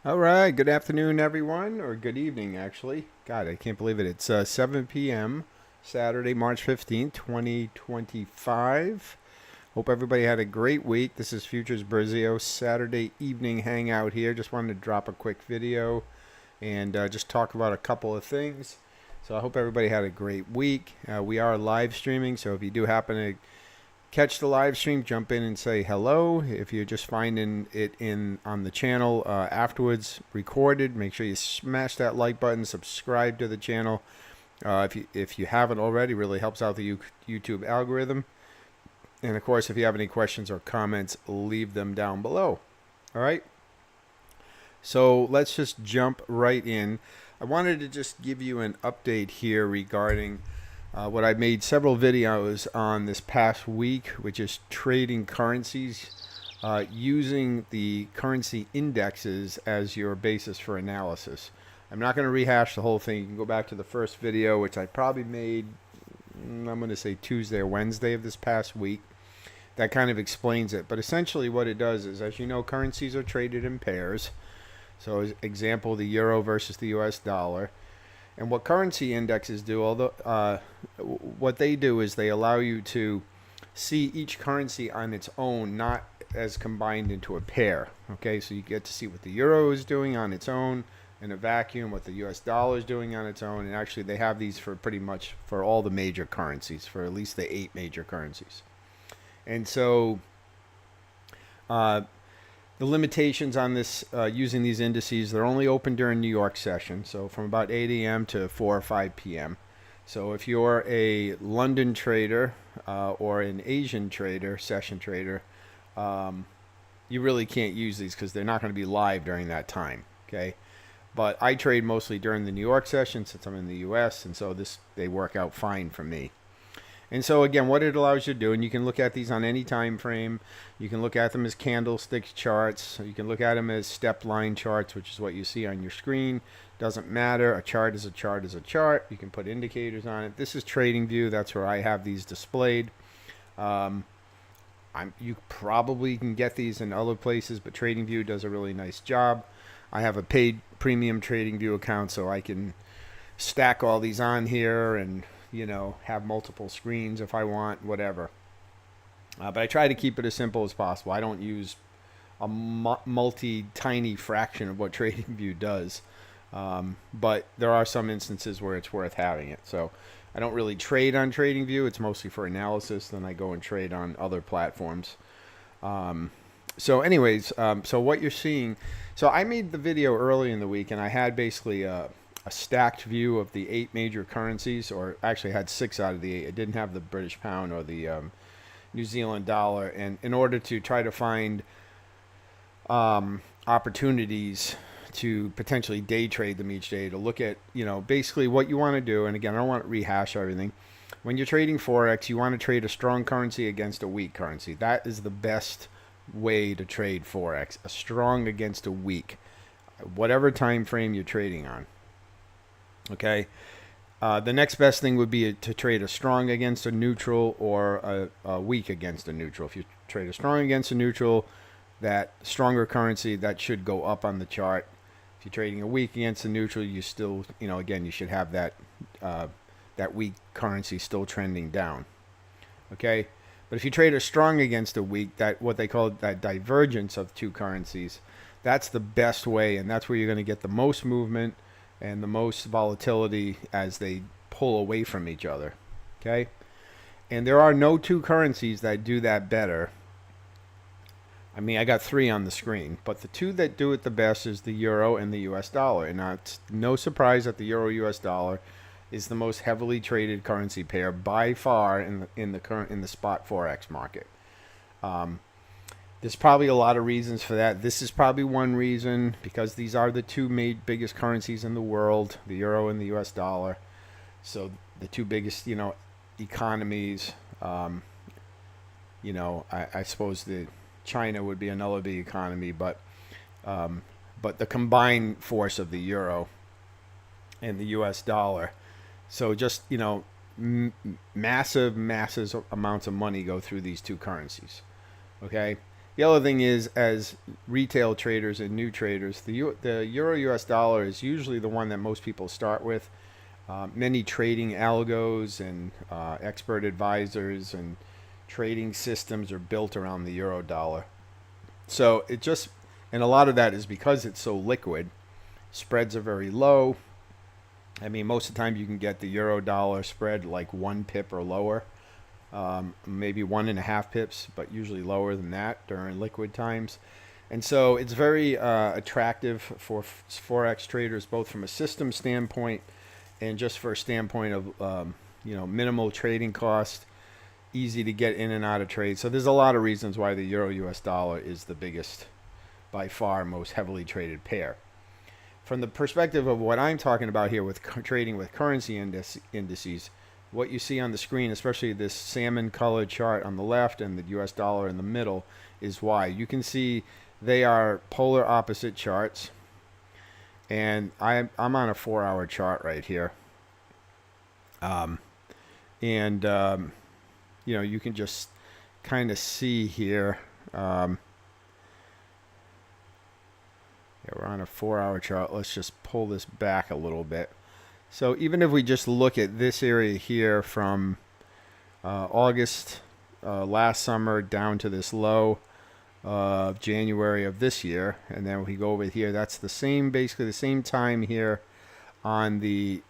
All right, good afternoon, everyone, or good evening, actually. God, I can't believe it. It's 7 p.m., Saturday, March 15th, 2025. Hope everybody had a great week. This is Futures Brazil Saturday evening hangout here. Just wanted to drop a quick video and just talk about a couple of things. So I hope everybody had a great week. We are live streaming, so if you do happen to catch the live stream, jump in and say hello. If you're just finding it in on the channel afterwards recorded, make sure you smash that like button, subscribe to the channel. If you haven't already, really helps out the YouTube algorithm. And of course, if you have any questions or comments, leave them down below. All right. So let's just jump right in. I wanted to just give you an update here regarding what I made several videos on this past week, which is trading currencies using the currency indexes as your basis for analysis. I'm not going to rehash the whole thing. You can go back to the first video, which I probably made, I'm going to say Tuesday or Wednesday of this past week. That kind of explains it. But essentially what it does is, as you know, currencies are traded in pairs. So as example, the euro versus the US dollar. And what currency indexes do, although what they do is they allow you to see each currency on its own, not as combined into a pair. Okay, so you get to see what the euro is doing on its own in a vacuum, what the US dollar is doing on its own, and actually they have these for pretty much for all the major currencies, for at least the 8 major currencies. And so the limitations on this using these indices, they're only open during New York session, so from about 8 a.m. to 4 or 5 p.m. So if you're a London trader or an Asian trader, session trader, you really can't use these because they're not going to be live during that time. Okay, but I trade mostly during the New York session since I'm in the U.S., and so they work out fine for me. And so again, what it allows you to do, and you can look at these on any time frame. You can look at them as candlestick charts. You can look at them as step line charts, which is what you see on your screen. Doesn't matter. A chart is a chart is a chart. You can put indicators on it. This is TradingView. That's where I have these displayed. You probably can get these in other places, but TradingView does a really nice job. I have a paid premium TradingView account, so I can stack all these on here and have multiple screens if I want, whatever. But I try to keep it as simple as possible. I don't use a multi-tiny fraction of what TradingView does. But there are some instances where it's worth having it. So I don't really trade on TradingView. It's mostly for analysis. Then I go and trade on other platforms. So anyways, so what you're seeing, so I made the video early in the week, and I had basically a stacked view of the 8 major currencies, or actually had 6 out of the 8. It didn't have the British pound or the New Zealand dollar. And in order to try to find opportunities to potentially day trade them each day, to look at, basically what you want to do. And again, I don't want to rehash everything. When you're trading Forex, you want to trade a strong currency against a weak currency. That is the best way to trade Forex, a strong against a weak, whatever time frame you're trading on. Okay. The next best thing would be to trade a strong against a neutral or a weak against a neutral. If you trade a strong against a neutral, that stronger currency, that should go up on the chart. If you're trading a weak against a neutral, you still, again, you should have that that weak currency still trending down. Okay. But if you trade a strong against a weak, that what they call that divergence of two currencies, that's the best way, and that's where you're going to get the most movement and the most volatility as they pull away from each other. Okay? And there are no two currencies that do that better. I mean, I got 3 on the screen, but the 2 that do it the best is the euro and the US dollar. And now it's no surprise that the euro US dollar is the most heavily traded currency pair by far in the spot forex market. There's probably a lot of reasons for that. This is probably one reason, because these are the 2 biggest currencies in the world, the euro and the US dollar. So the 2 biggest, economies. I suppose the China would be another big economy, but the combined force of the euro and the US dollar. So just, massive amounts of money go through these 2 currencies. Okay? The other thing is, as retail traders and new traders, the euro US dollar is usually the one that most people start with. Many trading algos and expert advisors and trading systems are built around the euro dollar. So it just, and a lot of that is because it's so liquid. Spreads are very low. I mean, most of the time you can get the euro dollar spread like 1 pip or lower, maybe 1.5 pips, but usually lower than that during liquid times. And so it's very attractive for forex traders, both from a system standpoint and just for a standpoint of minimal trading cost, easy to get in and out of trade. So there's a lot of reasons why the euro US dollar is the biggest, by far, most heavily traded pair. From the perspective of what I'm talking about here with trading with currency indices, what you see on the screen, especially this salmon colored chart on the left and the US dollar in the middle, is why. You can see they are polar opposite charts. And I'm on a 4-hour chart right here. You can just kind of see here. We're on a 4-hour chart. Let's just pull this back a little bit. So even if we just look at this area here from August last summer down to this low of January of this year, and then we go over here, that's the same, basically the same time here on the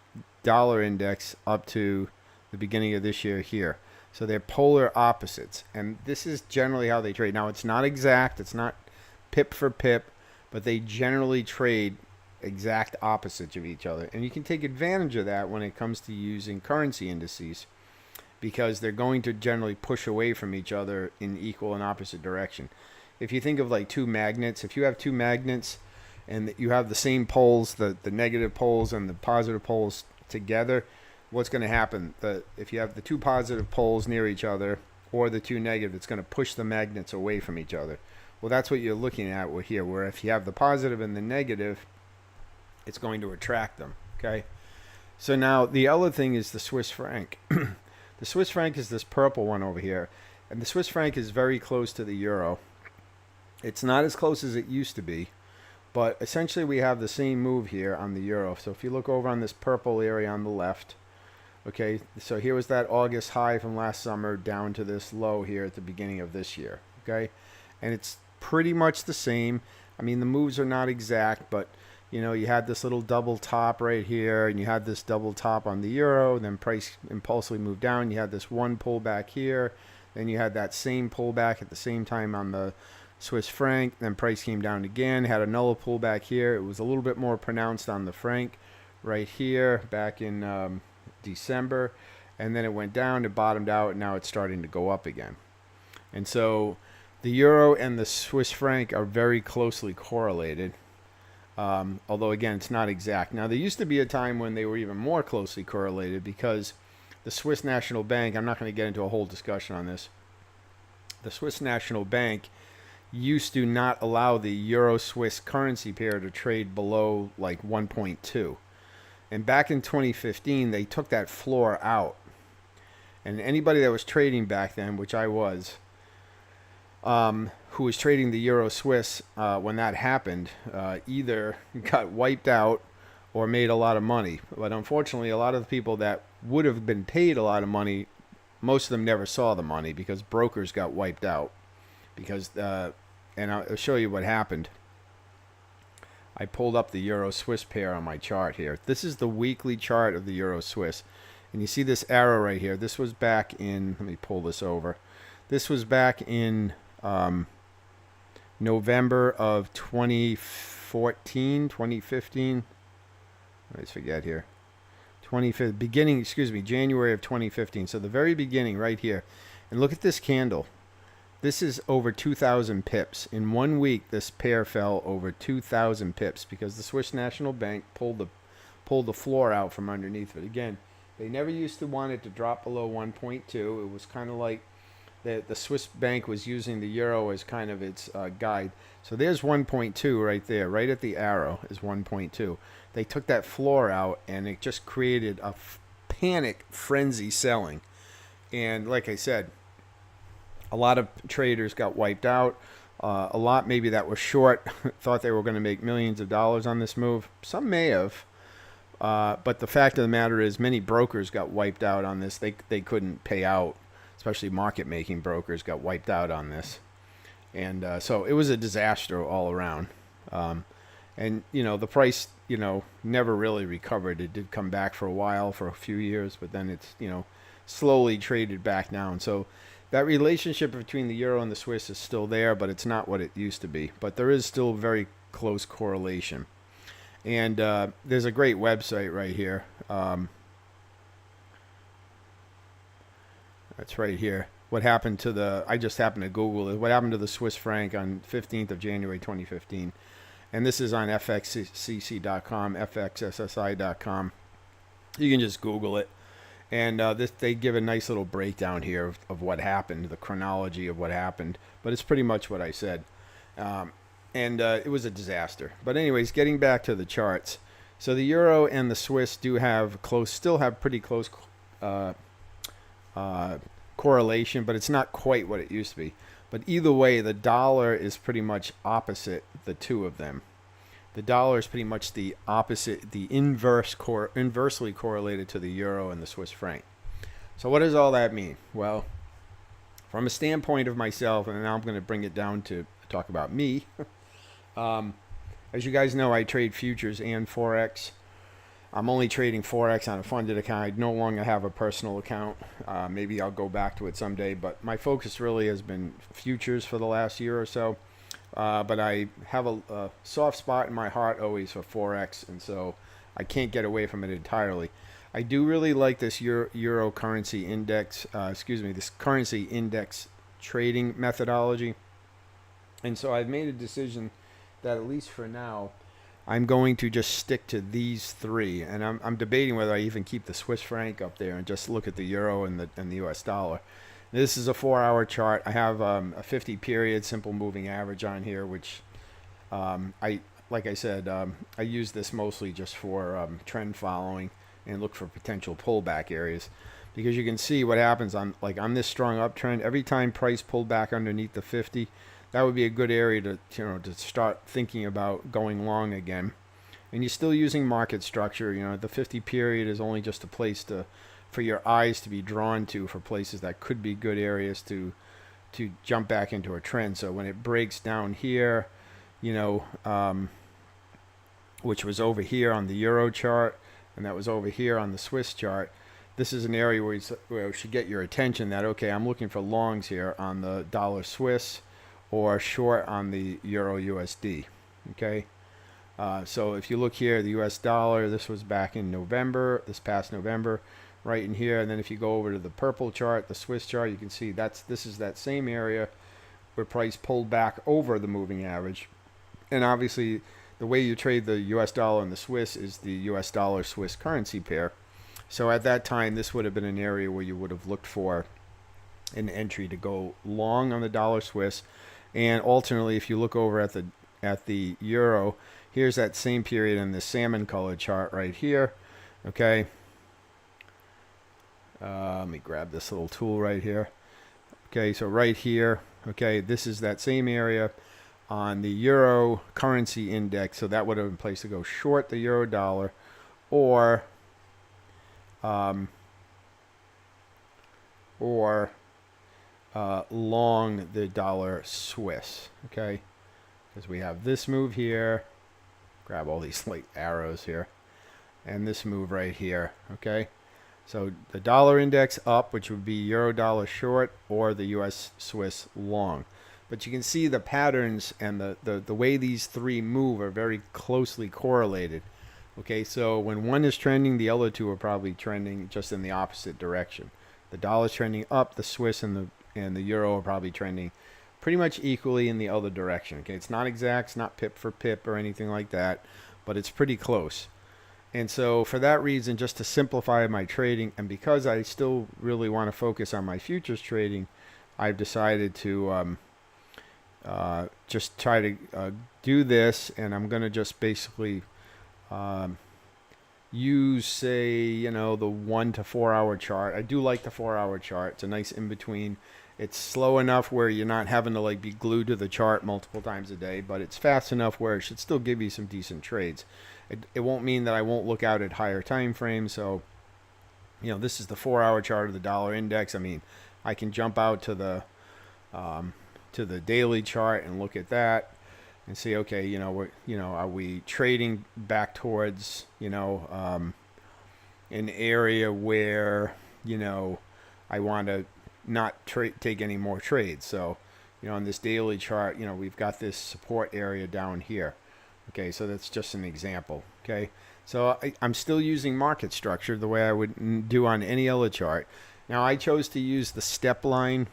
dollar index up to the beginning of this year here. So they're polar opposites, and this is generally how they trade. Now, it's not exact, it's not pip for pip, but they generally trade exact opposites of each other. And you can take advantage of that when it comes to using currency indices, because they're going to generally push away from each other in equal and opposite direction. If you think of like two magnets, if you have two magnets and you have the same poles, the negative poles and the positive poles together, what's going to happen? If you have the two positive poles near each other or the two negative, it's going to push the magnets away from each other. Well, that's what you're looking at here, where if you have the positive and the negative, it's going to attract them, okay? So now the other thing is the Swiss franc. The Swiss franc is this purple one over here, and the Swiss franc is very close to the euro. It's not as close as it used to be, but essentially we have the same move here on the euro. So if you look over on this purple area on the left, okay, so here was that August high from last summer down to this low here at the beginning of this year, okay? And it's pretty much the same. I mean, the moves are not exact, but you had this little double top right here, and you had this double top on the euro, then price impulsively moved down. You had this one pullback here, then you had that same pullback at the same time on the Swiss franc, then price came down again, had another pullback here. It was a little bit more pronounced on the franc right here back in December, and then it went down, it bottomed out, and now it's starting to go up again. And so the euro and the Swiss franc are very closely correlated, although again it's not exact. Now there used to be a time when they were even more closely correlated, because the Swiss National Bank, I'm not going to get into a whole discussion on this, the Swiss National Bank used to not allow the euro-Swiss currency pair to trade below like 1.2. And back in 2015, they took that floor out. And anybody that was trading back then, which I was, who was trading the euro-Swiss when that happened, either got wiped out or made a lot of money. But unfortunately, a lot of the people that would have been paid a lot of money, most of them never saw the money because brokers got wiped out. Because and I'll show you what happened. I pulled up the euro-Swiss pair on my chart here. This is the weekly chart of the euro-Swiss. And you see this arrow right here. This was back in, let me pull this over. This was back in November of 2014, 2015. I always forget here. January of 2015. So the very beginning right here. And look at this candle. This is over 2,000 pips. In 1 week, this pair fell over 2,000 pips because the Swiss National Bank pulled the floor out from underneath it. Again, they never used to want it to drop below 1.2. It was kind of like the Swiss bank was using the euro as kind of its guide. So there's 1.2 right there, right at the arrow is 1.2. They took that floor out, and it just created a panic frenzy selling. And like I said, a lot of traders got wiped out. A lot maybe that were short thought they were going to make millions of dollars on this move. Some may have. But the fact of the matter is many brokers got wiped out on this. They couldn't pay out, especially market making brokers got wiped out on this. And so it was a disaster all around. And, the price, never really recovered. It did come back for a while, for a few years, but then it's, slowly traded back down. So that relationship between the euro and the Swiss is still there, but it's not what it used to be. But there is still very close correlation. And there's a great website right here. That's right here. What happened to I just happened to Google it. What happened to the Swiss franc on 15th of January 2015? And this is on fxcc.com, fxssi.com. You can just Google it. And they give a nice little breakdown here of what happened, the chronology of what happened. But it's pretty much what I said. And it was a disaster. But anyways, getting back to the charts. So the euro and the Swiss still have pretty close correlation, but it's not quite what it used to be. But either way, the dollar is pretty much opposite the two of them. The dollar is pretty much the opposite, the inversely correlated to the euro and the Swiss franc. So what does all that mean? Well, from a standpoint of myself, and now I'm going to bring it down to talk about me. As you guys know, I trade futures and Forex. I'm only trading Forex on a funded account. I no longer have a personal account. Maybe I'll go back to it someday, but my focus really has been futures for the last year or so. But I have a soft spot in my heart always for Forex, and so I can't get away from it entirely. I do really like this Euro currency index, this currency index trading methodology. And so I've made a decision that at least for now, I'm going to just stick to these three. And I'm debating whether I even keep the Swiss franc up there and just look at the euro and the US dollar. This is a 4-hour chart. I have a 50 period simple moving average on here, which I use this mostly just for trend following and look for potential pullback areas, because you can see what happens on this strong uptrend. Every time price pulled back underneath the 50, that would be a good area to start thinking about going long again. And you're still using market structure. The 50 period is only just a place for your eyes to be drawn to for places that could be good areas to jump back into a trend. So when it breaks down here, which was over here on the euro chart, and that was over here on the Swiss chart, this is an area where it should get your attention that, okay, I'm looking for longs here on the dollar Swiss or short on the euro USD. Okay. So if you look here, the US dollar, this was back in November, this past November, right in here. And then if you go over to the purple chart, the Swiss chart, you can see this is that same area where price pulled back over the moving average. And obviously the way you trade the US dollar and the Swiss is the US dollar Swiss currency pair. So at that time, this would have been an area where you would have looked for an entry to go long on the dollar Swiss. And alternately, if you look over at the euro, here's that same period in the salmon colored chart right here. Okay. Let me grab this little tool right here. Okay, so right here, okay, this is that same area on the euro currency index. So that would have been a place to go short the euro dollar or long the dollar Swiss. Okay, because we have this move here. Grab all these light arrows here, and this move right here. Okay, so the dollar index up, which would be euro dollar short or the US Swiss long. But you can see the patterns and the way these three move are very closely correlated. Okay, so when one is trending, the other two are probably trending just in the opposite direction. The dollar's trending up, the Swiss and the euro are probably trending pretty much equally in the other direction. Okay, it's not exact, it's not pip for pip or anything like that, but it's pretty close. And so for that reason, just to simplify my trading, and because I still really want to focus on my futures trading, I've decided to just try to do this, and I'm going to just basically use, say, the 1 to 4 hour chart. I do like the 4 hour chart. It's a nice in between. It's slow enough where you're not having to like be glued to the chart multiple times a day, but it's fast enough where it should still give you some decent trades. It won't mean that I won't look out at higher time frames. So, this is the 4-hour chart of the dollar index. I mean, I can jump out to the daily chart and look at that and see, okay, are we trading back towards, an area where, I want to not take any more trades. So, on this daily chart, we've got this support area down here. Okay, so that's just an example. Okay, so I'm still using market structure the way I would do on any other chart. Now, I chose to use the step line.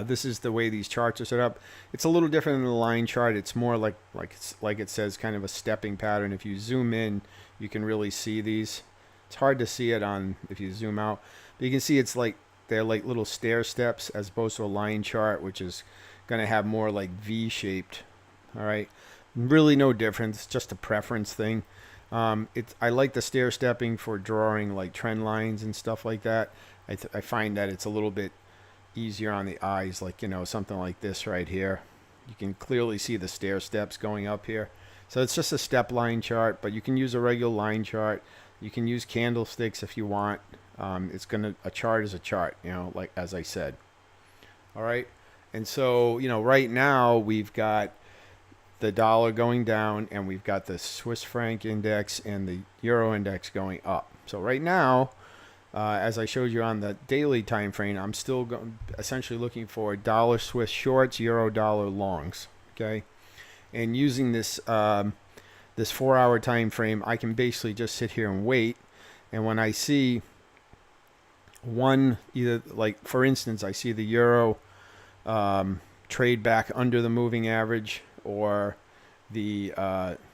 This is the way these charts are set up. It's a little different than the line chart. It's more like it says, kind of a stepping pattern. If you zoom in, you can really see these. It's hard to see it on if you zoom out, but you can see they're like little stair steps as opposed to a line chart, which is going to have more like V-shaped. All right, really no difference. It's just a preference thing. I like the stair stepping for drawing like trend lines and stuff like that. I find that it's a little bit easier on the eyes, like something like this right here. You can clearly see the stair steps going up here. So it's just a step line chart, but you can use a regular line chart. You can use candlesticks if you want. A chart is a chart, like as I said. All right, and so right now we've got the dollar going down, and we've got the Swiss franc index and the euro index going up. So right now, as I showed you on the daily time frame, I'm still essentially looking for dollar Swiss shorts, euro dollar longs. Okay, and using this 4-hour time frame, I can basically just sit here and wait. And when I see one, either like for instance, I see the euro trade back under the moving average, or the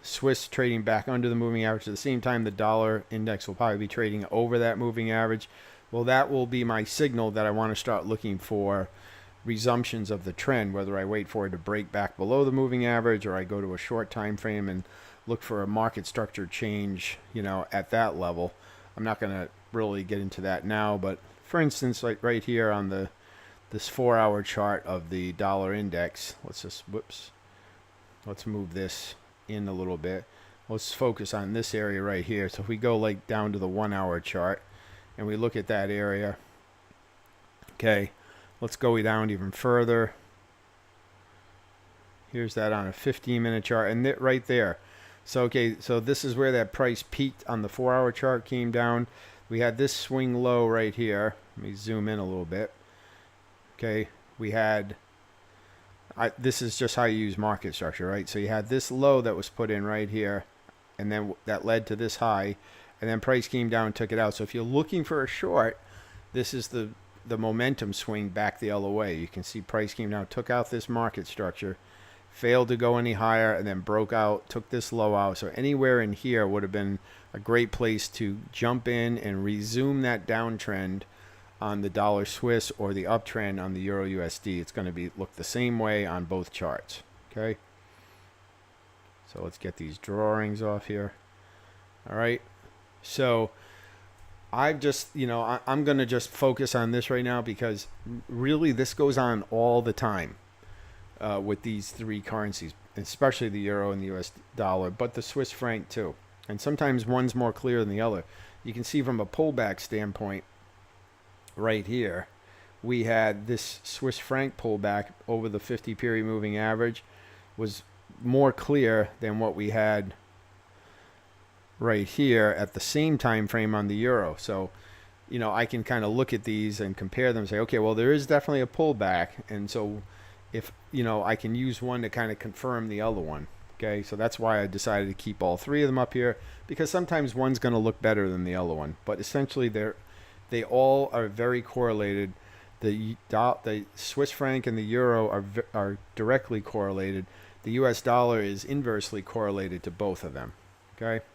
Swiss trading back under the moving average. At the same time, the dollar index will probably be trading over that moving average. Well, that will be my signal that I want to start looking for resumptions of the trend, whether I wait for it to break back below the moving average, or I go to a short time frame and look for a market structure change, at that level. I'm not going to really get into that now, but for instance, like right here on this 4-hour chart of the dollar index, let's move this in a little bit. Let's focus on this area right here. So if we go like down to the 1-hour chart and we look at that area, okay, let's go down even further. Here's that on a 15-minute chart, and right there. So okay, so this is where that price peaked on the 4-hour chart, came down. We had this swing low right here. Let me zoom in a little bit. Okay, we had this is just how you use market structure, right? So you had this low that was put in right here, and then that led to this high, and then price came down and took it out. So if you're looking for a short, this is the momentum swing back the other way. You can see price came down, took out this market structure, failed to go any higher, and then broke out, took this low out. So anywhere in here would have been a great place to jump in and resume that downtrend on the dollar Swiss, or the uptrend on the euro USD. It's going to look the same way on both charts. Okay, so let's get these drawings off here. All right, so I've just, I'm going to just focus on this right now, because really this goes on all the time with these three currencies, especially the euro and the US dollar, but the Swiss franc too. And sometimes one's more clear than the other. You can see from a pullback standpoint right here, we had this Swiss franc pullback over the 50-period moving average was more clear than what we had right here at the same time frame on the euro. So, I can kind of look at these and compare them and say, okay, well, there is definitely a pullback. And so if, I can use one to kind of confirm the other one. Okay, so that's why I decided to keep all three of them up here, because sometimes one's going to look better than the other one. But essentially, they all are very correlated. The Swiss franc and the euro are directly correlated. The US dollar is inversely correlated to both of them. Okay,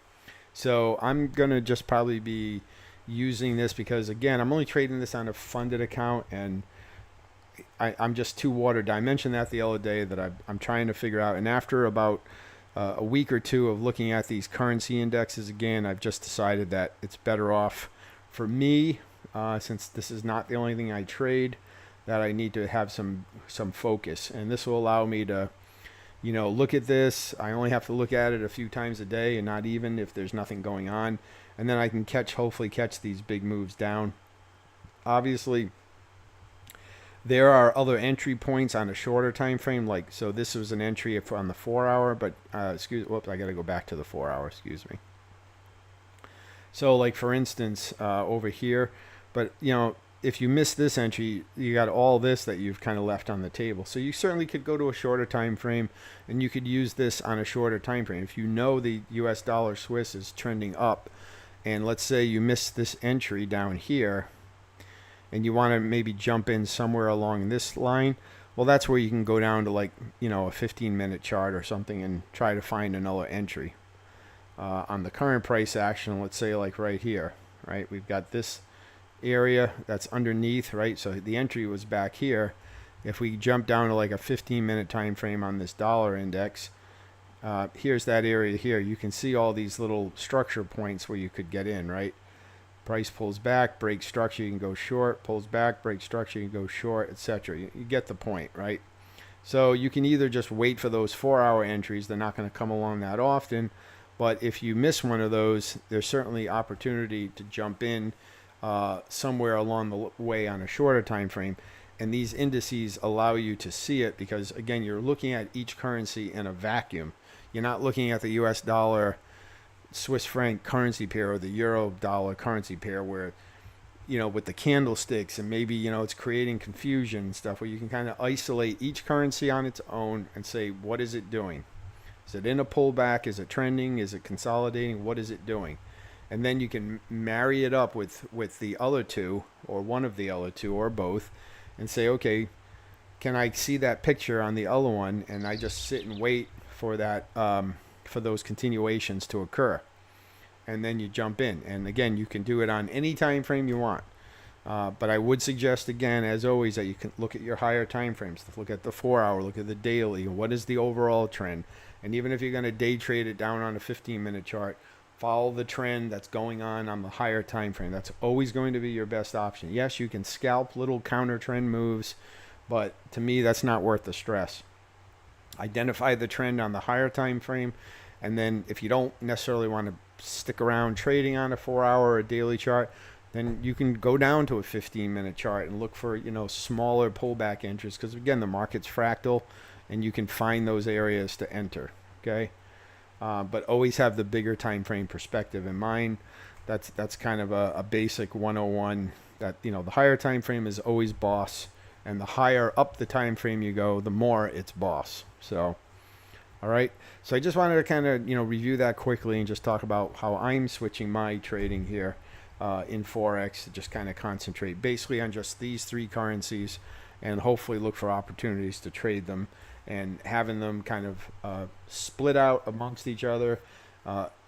so I'm going to just probably be using this because, again, I'm only trading this on a funded account, and I'm just too watered. I mentioned that the other day that I'm trying to figure out. And after about a week or two of looking at these currency indexes again, I've just decided that it's better off for me, since this is not the only thing I trade, that I need to have some focus, and this will allow me to, look at this. I only have to look at it a few times a day, and not even if there's nothing going on, and then I can hopefully catch these big moves down. Obviously, there are other entry points on a shorter time frame, so this was an entry on the 4 hour, but I gotta go back to the 4 hour, excuse me. So like for instance, over here, but if you miss this entry, you got all this that you've kind of left on the table. So you certainly could go to a shorter time frame, and you could use this on a shorter time frame. If you know the US dollar Swiss is trending up, and let's say you miss this entry down here, and you want to maybe jump in somewhere along this line, well, that's where you can go down to a 15-minute chart or something and try to find another entry. On the current price action, let's say like right here, right? We've got this area that's underneath, right? So the entry was back here. If we jump down to like a 15-minute time frame on this dollar index, here's that area here. You can see all these little structure points where you could get in, right? Price pulls back, breaks structure, you can go short, pulls back, breaks structure, you can go short, etc. You get the point, right? So you can either just wait for those 4-hour entries. They're not going to come along that often, but if you miss one of those, there's certainly opportunity to jump in somewhere along the way on a shorter time frame. And these indices allow you to see it because, again, you're looking at each currency in a vacuum. You're not looking at the US dollar Swiss franc currency pair or the euro dollar currency pair where, with the candlesticks and maybe, it's creating confusion and stuff, where you can kind of isolate each currency on its own and say, what is it doing? Is it in a pullback? Is it trending? Is it consolidating? What is it doing? And then you can marry it up with the other two, or one of the other two, or both, and say, okay, can I see that picture on the other one? And I just sit and wait for that, for those continuations to occur. And then you jump in. And again, you can do it on any time frame you want. But I would suggest, again, as always, that you can look at your higher time frames. Look at the 4-hour, look at the daily. What is the overall trend? And even if you're going to day trade it down on a 15-minute chart, follow the trend that's going on the higher time frame. That's always going to be your best option. Yes, you can scalp little counter trend moves, but to me, that's not worth the stress. Identify the trend on the higher time frame, and then if you don't necessarily want to stick around trading on a 4-hour or a daily chart, then you can go down to a 15-minute chart and look for smaller pullback entries, because again, the market's fractal and you can find those areas to enter. Okay. But always have the bigger time frame perspective in mind. That's kind of a basic 101, that the higher time frame is always boss, and the higher up the time frame you go, the more it's boss. So all right, so I just wanted to kind of review that quickly and just talk about how I'm switching my trading here in Forex to just kind of concentrate basically on just these three currencies, and hopefully look for opportunities to trade them, and having them kind of split out amongst each other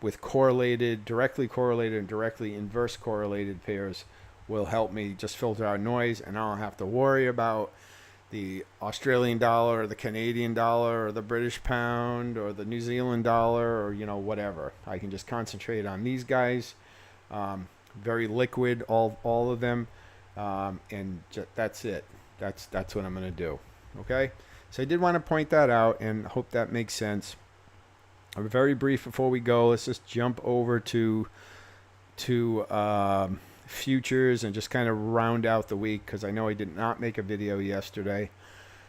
with directly correlated and directly inverse correlated pairs will help me just filter out noise, and I don't have to worry about the Australian dollar or the Canadian dollar or the British pound or the New Zealand dollar or whatever. I can just concentrate on these guys, very liquid, all of them, and that's it. That's what I'm going to do. Okay. So I did want to point that out, and hope that makes sense. Very brief before we go, let's just jump over to futures and just kind of round out the week, because I know I did not make a video yesterday.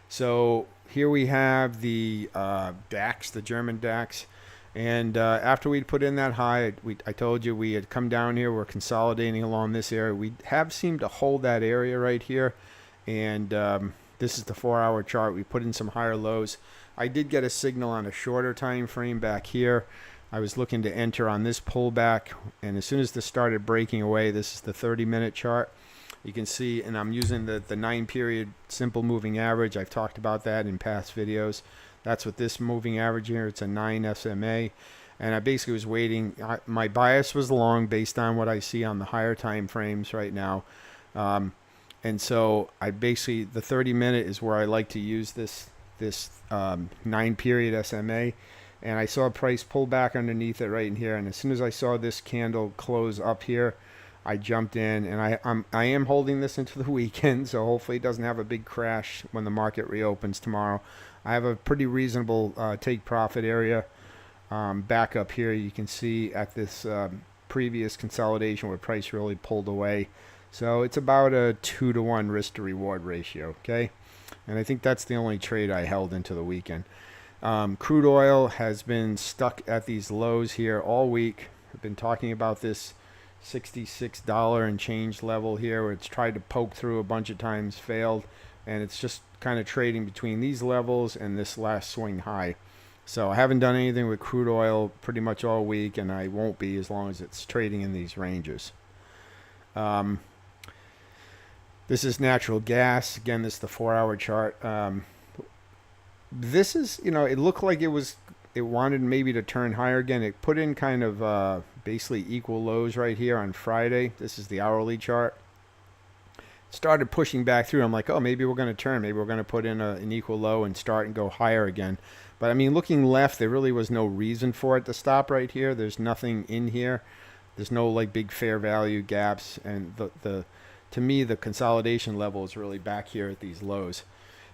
So here we have the DAX, the German DAX, and after we'd put in that high, I told you we had come down here. We're consolidating along this area. We have seemed to hold that area right here, and this is the 4-hour chart. We put in some higher lows. I did get a signal on a shorter time frame back here. I was looking to enter on this pullback, and as soon as this started breaking away, this is the 30-minute chart. You can see, and I'm using the 9-period simple moving average. I've talked about that in past videos. That's what this moving average here. It's a 9 SMA, and I basically was waiting. My bias was long based on what I see on the higher time frames right now. And so I basically, the 30-minute is where I like to use this 9-period SMA. And I saw a price pull back underneath it right in here. And as soon as I saw this candle close up here, I jumped in, and I am holding this into the weekend, so hopefully it doesn't have a big crash when the market reopens tomorrow. I have a pretty reasonable take profit area back up here. You can see at this previous consolidation where price really pulled away. So it's about a 2-to-1 risk to reward ratio. Okay, and I think that's the only trade I held into the weekend. Crude oil has been stuck at these lows here all week. I've been talking about this $66 and change level here where it's tried to poke through a bunch of times, failed, and it's just kind of trading between these levels and this last swing high. So I haven't done anything with crude oil pretty much all week, and I won't be as long as it's trading in these ranges. This is natural gas. Again, this is the 4-hour chart. This is, it looked like it wanted maybe to turn higher again. It put in kind of basically equal lows right here on Friday. This is the hourly chart. Started pushing back through. I'm like, oh, maybe we're going to turn. Maybe we're going to put in an equal low and start and go higher again. But I mean, looking left, there really was no reason for it to stop right here. There's nothing in here. There's no like big fair value gaps. And to me, the consolidation level is really back here at these lows.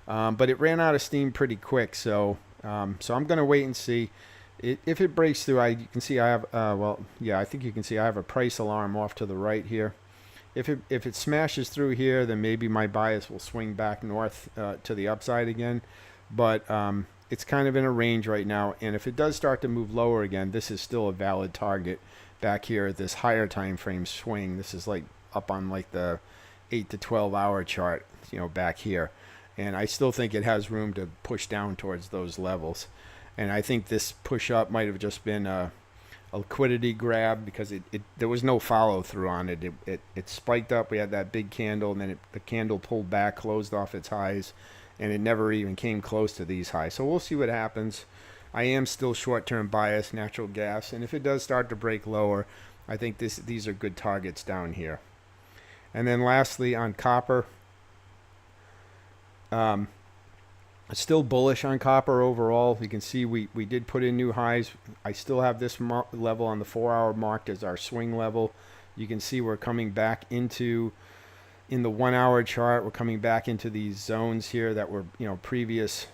But it ran out of steam pretty quick. So I'm going to wait and see. If it breaks through, you can see I have, I think you can see I have a price alarm off to the right here. If it smashes through here, then maybe my bias will swing back north to the upside again. But it's kind of in a range right now. And if it does start to move lower again, this is still a valid target back here at this higher time frame swing. This is like up on like the 8 to 12 hour chart, back here. And I still think it has room to push down towards those levels. And I think this push up might have just been a liquidity grab because there was no follow through on it. It spiked up. We had that big candle, and then the candle pulled back, closed off its highs, and it never even came close to these highs. So we'll see what happens. I am still short-term bias, natural gas, and if it does start to break lower, I think these are good targets down here. And then lastly, on copper, still bullish on copper overall. You can see we did put in new highs. I still have this level on the 4-hour marked as our swing level. You can see we're coming back in the 1-hour chart. We're coming back into these zones here that were previous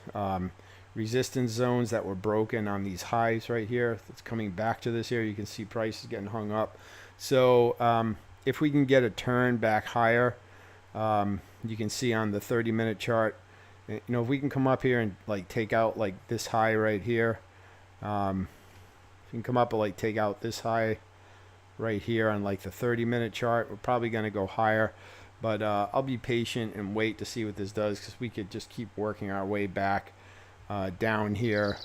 resistance zones that were broken on these highs right here. It's coming back to this area. You can see prices getting hung up. So if we can get a turn back higher, you can see on the 30-minute chart, if we can come up here and like take out like this high right here, if you can come up and like take out this high right here on like the 30-minute chart, we're probably going to go higher. But I'll be patient and wait to see what this does, because we could just keep working our way back down here.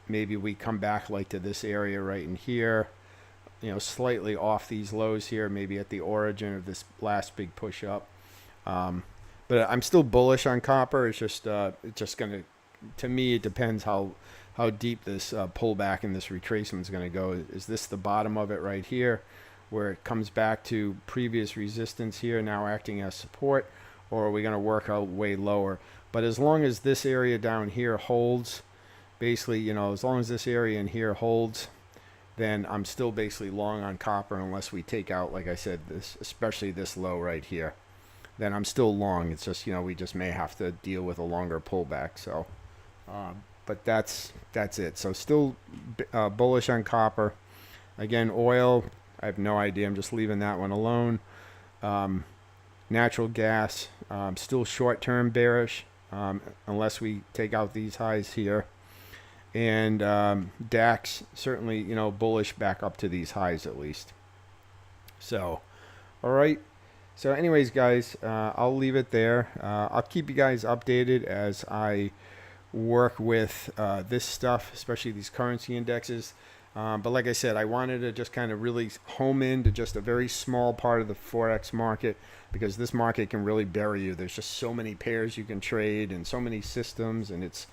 Maybe we come back like to this area right in here, slightly off these lows here, maybe at the origin of this last big push up. But I'm still bullish on copper. It's just going to me, it depends how deep this pullback and this retracement is going to go. Is this the bottom of it right here, where it comes back to previous resistance here, now acting as support, or are we going to work our way lower? But as long as this area down here holds, basically, as long as this area in here holds, then I'm still basically long on copper unless we take out, like I said, this, especially this low right here. Then I'm still long. It's just, we just may have to deal with a longer pullback. So, but that's it. So still bullish on copper. Again, oil, I have no idea. I'm just leaving that one alone. Natural gas, still short-term bearish unless we take out these highs here. And DAX, certainly, bullish back up to these highs at least. So, all right. So anyways, guys, I'll leave it there. I'll keep you guys updated as I work with this stuff, especially these currency indexes. But like I said, I wanted to just kind of really home into just a very small part of the Forex market, because this market can really bury you. There's just so many pairs you can trade and so many systems, and it's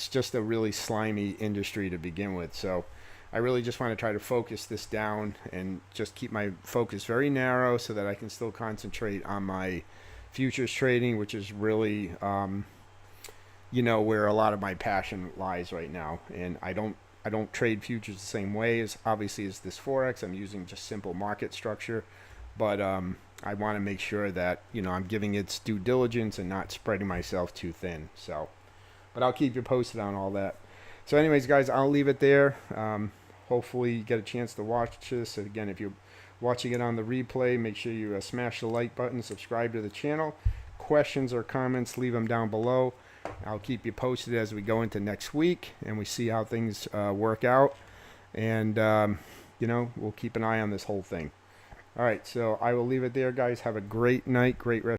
just a really slimy industry to begin with. So I really just want to try to focus this down and just keep my focus very narrow so that I can still concentrate on my futures trading, which is really, where a lot of my passion lies right now. And I don't I don't trade futures the same way as obviously as this forex. I'm using just simple market structure, but I want to make sure that I'm giving its due diligence and not spreading myself too thin. So, but I'll keep you posted on all that. So, anyways, guys, I'll leave it there. Hopefully, you get a chance to watch this. Again, if you're watching it on the replay, make sure you smash the like button, subscribe to the channel. Questions or comments, leave them down below. I'll keep you posted as we go into next week and we see how things work out. And, we'll keep an eye on this whole thing. All right, so I will leave it there, guys. Have a great night, great rest.